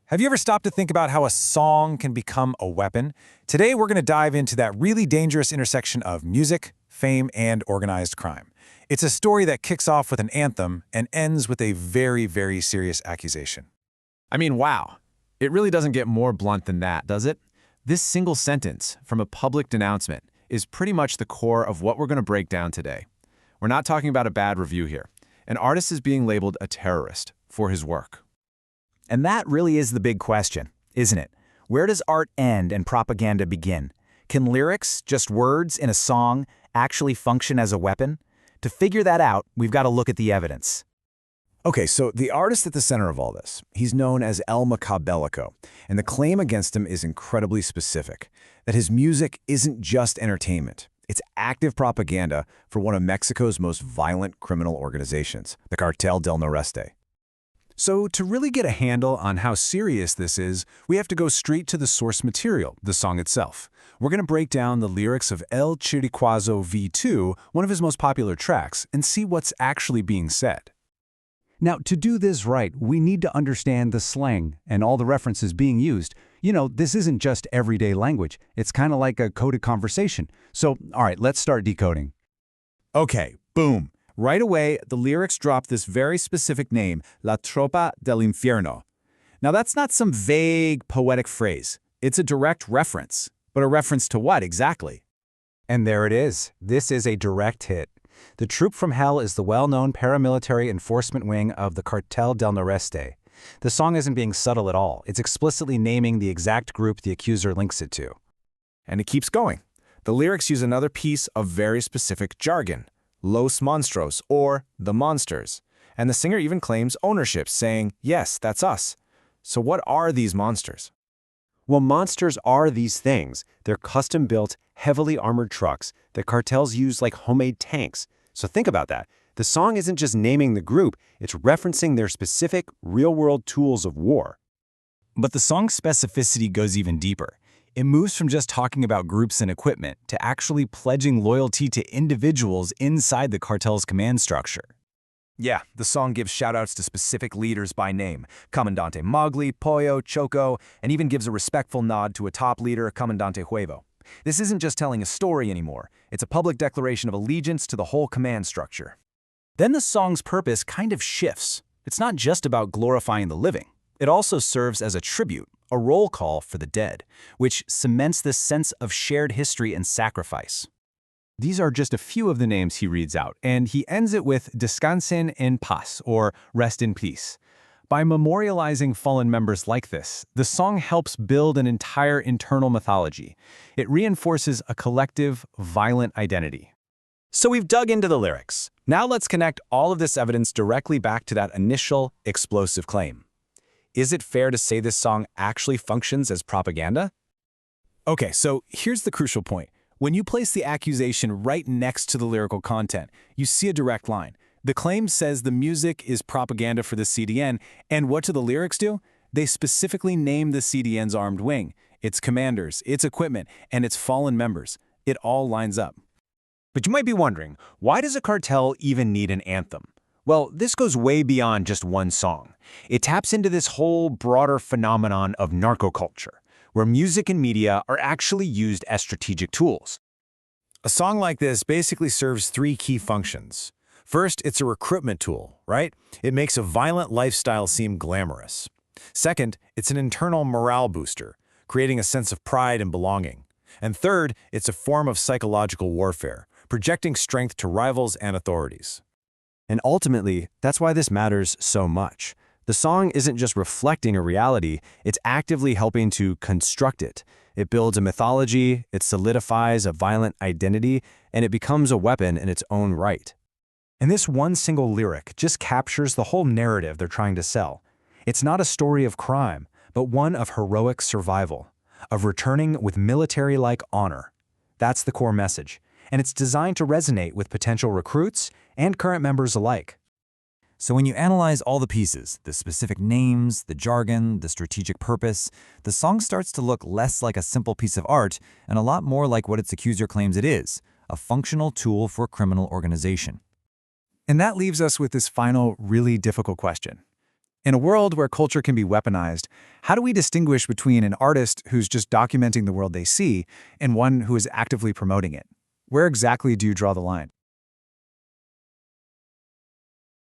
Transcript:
Have you ever stopped to think about how a song can become a weapon? Today, we're going to dive into that really dangerous intersection of music, fame, and organized crime. It's a story that kicks off with an anthem and ends with a very, very serious accusation. I mean, wow. It really doesn't get more blunt than that, does it? This single sentence from a public denouncement is pretty much the core of what we're going to break down today. We're not talking about a bad review here. An artist is being labeled a terrorist for his work. And that really is the big question, isn't it? Where does art end and propaganda begin? Can lyrics, just words in a song, actually function as a weapon? To figure that out, we've got to look at the evidence. Okay, so the artist at the center of all this, he's known as El Macabelico, and the claim against him is incredibly specific, that his music isn't just entertainment. It's active propaganda for one of Mexico's most violent criminal organizations, the Cartel Del Noreste. So to really get a handle on how serious this is, we have to go straight to the source material, the song itself. We're going to break down the lyrics of El Chiricuazo V2, one of his most popular tracks, and see what's actually being said. Now, to do this right, we need to understand the slang and all the references being used. You know, this isn't just everyday language. It's kind of like a coded conversation. So, all right, let's start decoding. Okay, boom. Right away, the lyrics drop this very specific name, La Tropa del Infierno. Now, that's not some vague, poetic phrase. It's a direct reference. But a reference to what exactly? And there it is. This is a direct hit. The Troop from Hell is the well-known paramilitary enforcement wing of the Cartel del Noreste. The song isn't being subtle at all. It's explicitly naming the exact group the accuser links it to. And it keeps going. The lyrics use another piece of very specific jargon, Los Monstruos, or the monsters. And the singer even claims ownership, saying, yes, that's us. So what are these monsters? Well, monsters are these things. They're custom-built, heavily armored trucks that cartels use like homemade tanks. So think about that. The song isn't just naming the group, it's referencing their specific, real-world tools of war. But the song's specificity goes even deeper. It moves from just talking about groups and equipment to actually pledging loyalty to individuals inside the cartel's command structure. Yeah, the song gives shoutouts to specific leaders by name, Comandante Mowgli, Pollo, Choco, and even gives a respectful nod to a top leader, Comandante Huevo. This isn't just telling a story anymore, it's a public declaration of allegiance to the whole command structure. Then the song's purpose kind of shifts. It's not just about glorifying the living. It also serves as a tribute, a roll call for the dead, which cements this sense of shared history and sacrifice. These are just a few of the names he reads out, and he ends it with Descansen en paz, or rest in peace. By memorializing fallen members like this, the song helps build an entire internal mythology. It reinforces a collective, violent identity. So we've dug into the lyrics. Now let's connect all of this evidence directly back to that initial, explosive claim. Is it fair to say this song actually functions as propaganda? Okay, so here's the crucial point. When you place the accusation right next to the lyrical content, you see a direct line. The claim says the music is propaganda for the CDN, and what do the lyrics do? They specifically name the CDN's armed wing, its commanders, its equipment, and its fallen members. It all lines up. But you might be wondering, why does a cartel even need an anthem? Well, this goes way beyond just one song. It taps into this whole broader phenomenon of narcoculture, where music and media are actually used as strategic tools. A song like this basically serves three key functions. First, it's a recruitment tool, right? It makes a violent lifestyle seem glamorous. Second, it's an internal morale booster, creating a sense of pride and belonging. And third, it's a form of psychological warfare, projecting strength to rivals and authorities. And ultimately, that's why this matters so much. The song isn't just reflecting a reality, it's actively helping to construct it. It builds a mythology, it solidifies a violent identity, and it becomes a weapon in its own right. And this one single lyric just captures the whole narrative they're trying to sell. It's not a story of crime, but one of heroic survival, of returning with military-like honor. That's the core message, and it's designed to resonate with potential recruits and current members alike. So when you analyze all the pieces, the specific names, the jargon, the strategic purpose, the song starts to look less like a simple piece of art and a lot more like what its accuser claims it is, a functional tool for a criminal organization. And that leaves us with this final, really difficult question. In a world where culture can be weaponized, how do we distinguish between an artist who's just documenting the world they see and one who is actively promoting it? Where exactly do you draw the line?